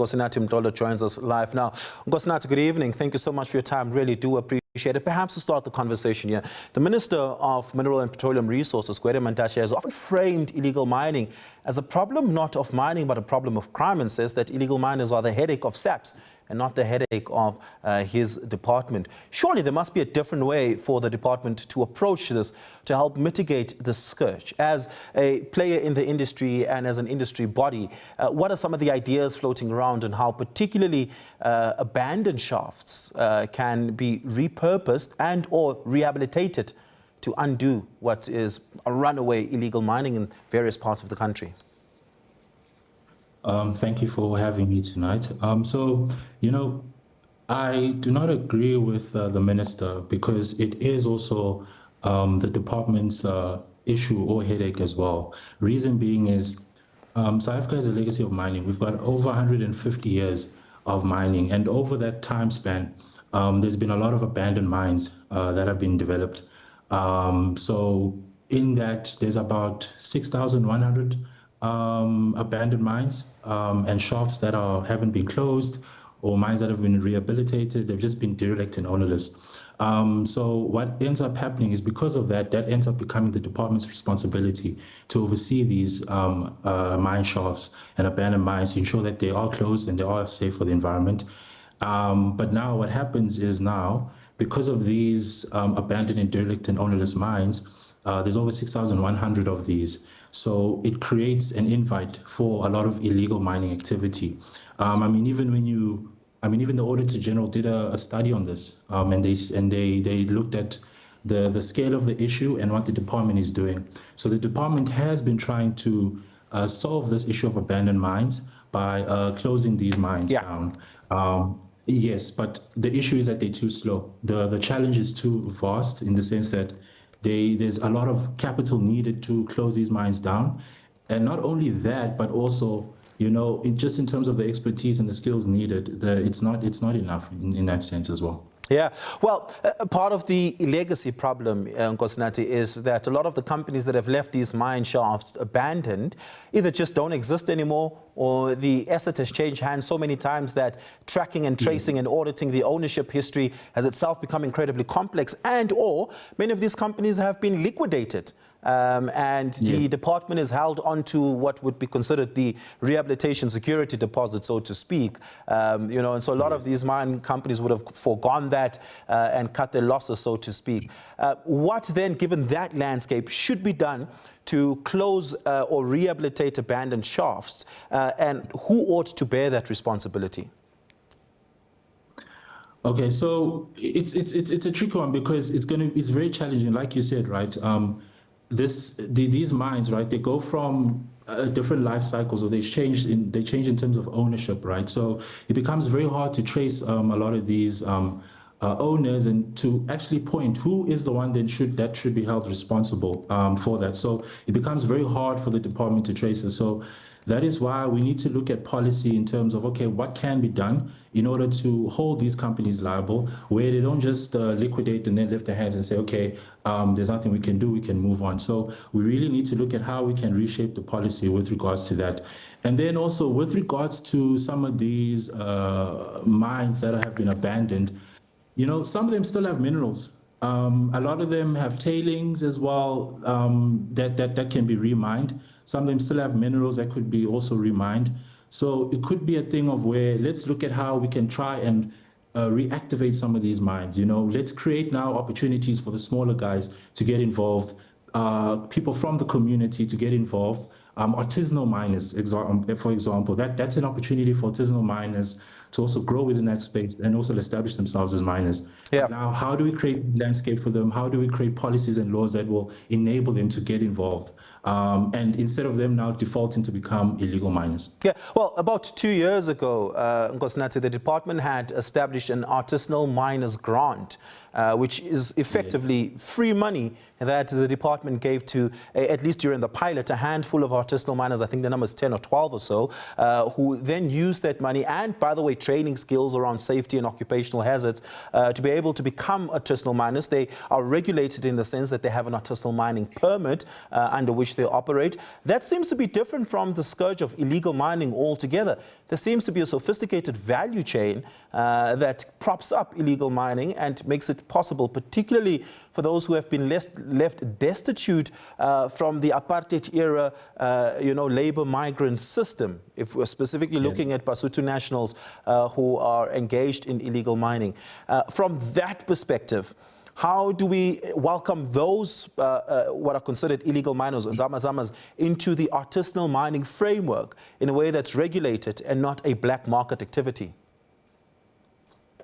Nkosinathi Mdlolo joins us live now. Nkosinathi, good evening. Thank you so much for your time. Really do appreciate it. Perhaps to start the conversation here, the Minister of Mineral and Petroleum Resources, Gwede Mantashe, has often framed illegal mining as a problem not of mining but a problem of crime, and says that illegal miners are the headache of SAPS and not the headache of his department. Surely there must be a different way for the department to approach this to help mitigate the scourge. As a player in the industry and as an industry body, what are some of the ideas floating around on how particularly abandoned shafts can be repurposed and or rehabilitated to undo what is a runaway illegal mining in various parts of the country? Thank you for having me tonight. I do not agree with the minister, because it is also the department's issue or headache as well. Reason being is South Africa has a legacy of mining. We've got over 150 years of mining, and over that time span, there's been a lot of abandoned mines that have been developed. So in that, there's about 6,100 abandoned mines and shafts that haven't been closed, or mines that have been rehabilitated. They've just been derelict and ownerless. So what ends up happening is, because of that, that ends up becoming the department's responsibility to oversee these mine shafts and abandoned mines, to ensure that they are closed and they are safe for the environment. But now what happens is, now, because of these abandoned and derelict and ownerless mines, there's over 6,100 of these. So it creates an invite for a lot of illegal mining activity. Even the Auditor General did a study on this, and they looked at the scale of the issue and what the department is doing. So the department has been trying to solve this issue of abandoned mines by closing these mines down. Yes, but the issue is that they're too slow. The challenge is too vast, in the sense that there's a lot of capital needed to close these mines down. And not only that, but also, just in terms of the expertise and the skills needed, it's not enough in that sense as well. Yeah, well, part of the legacy problem, Nkosinathi, is that a lot of the companies that have left these mine shafts abandoned either just don't exist anymore, or the asset has changed hands so many times that tracking and tracing and auditing the ownership history has itself become incredibly complex, and or many of these companies have been liquidated. The department is held onto what would be considered the rehabilitation security deposit, so to speak. And so a lot of these mine companies would have foregone that and cut their losses, so to speak. What then, given that landscape, should be done to close or rehabilitate abandoned shafts, and who ought to bear that responsibility? Okay, so it's a tricky one, because it's very challenging, like you said, right? These mines, right, they go from different life cycles, or they change in terms of ownership, right? So it becomes very hard to trace a lot of these owners, and to actually point who is the one that should be held responsible for that. So it becomes very hard for the department to trace this. So that is why we need to look at policy in terms of, okay, what can be done in order to hold these companies liable, where they don't just liquidate and then lift their hands and say, okay, there's nothing we can do, we can move on. So we really need to look at how we can reshape the policy with regards to that. And then also with regards to some of these mines that have been abandoned, some of them still have minerals. A lot of them have tailings as well, that can be remined. Some of them still have minerals that could be also remined. So it could be a thing of where, let's look at how we can try and reactivate some of these mines. Let's create now opportunities for the smaller guys to get involved, people from the community to get involved. Artisanal miners, for example, that's an opportunity for artisanal miners to also grow within that space and also establish themselves as miners. Yeah. Now, how do we create a landscape for them? How do we create policies and laws that will enable them to get involved? And instead of them now defaulting to become illegal miners. Yeah, well, about 2 years ago, Nkosinathi, the department had established an artisanal miners grant, which is effectively free money that the department gave to, at least during the pilot, a handful of artisanal miners, I think the number is 10 or 12 or so, who then used that money, and by the way, training skills around safety and occupational hazards, to be able to become artisanal miners. They are regulated in the sense that they have an artisanal mining permit, under which which they operate. That seems to be different from the scourge of illegal mining altogether. There seems to be a sophisticated value chain that props up illegal mining and makes it possible, particularly for those who have been left destitute from the apartheid era, labor migrant system. If we're specifically looking at Basotho nationals who are engaged in illegal mining. From that perspective, how do we welcome those what are considered illegal miners, zamazamas, into the artisanal mining framework in a way that's regulated and not a black market activity?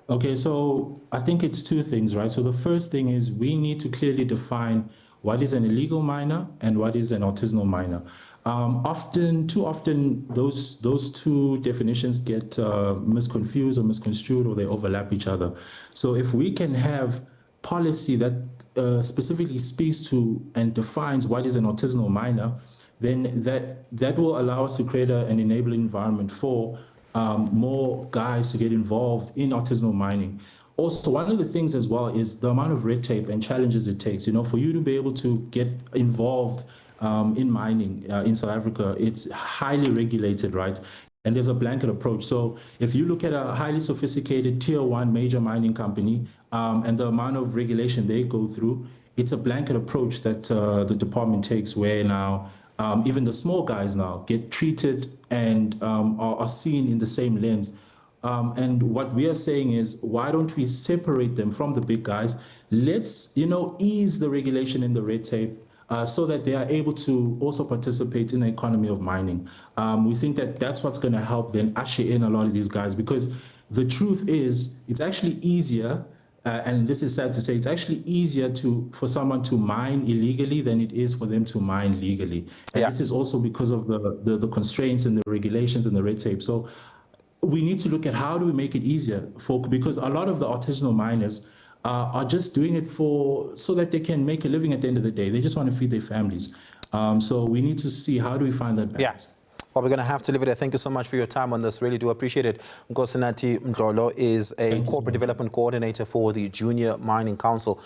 Okay, so I think it's two things, right? So the first thing is we need to clearly define what is an illegal miner and what is an artisanal miner. Too often, those two definitions get misconfused or misconstrued, or they overlap each other. So if we can have policy that specifically speaks to and defines what is an artisanal miner, then that will allow us to create an enabling environment for more guys to get involved in artisanal mining. Also, one of the things as well is the amount of red tape and challenges it takes. For you to be able to get involved in mining in South Africa, it's highly regulated, right? And there's a blanket approach. So if you look at a highly sophisticated tier 1 major mining company and the amount of regulation they go through, it's a blanket approach that the department takes, where now even the small guys now get treated and are seen in the same lens. And what we are saying is, why don't we separate them from the big guys? Let's, ease the regulation and the red tape so that they are able to also participate in the economy of mining. We think that that's what's going to help then usher in a lot of these guys, because the truth is it's actually easier, and this is sad to say, it's actually easier for someone to mine illegally than it is for them to mine legally. And this is also because of the constraints and the regulations and the red tape. So we need to look at how do we make it easier because a lot of the artisanal miners are just doing it so that they can make a living at the end of the day. They just want to feed their families. So we need to see how do we find that balance. Well, we're going to have to leave it there. Thank you so much for your time on this. Really do appreciate it. Nkosinathi Mdlolo is a corporate development coordinator for the Junior Mining Council.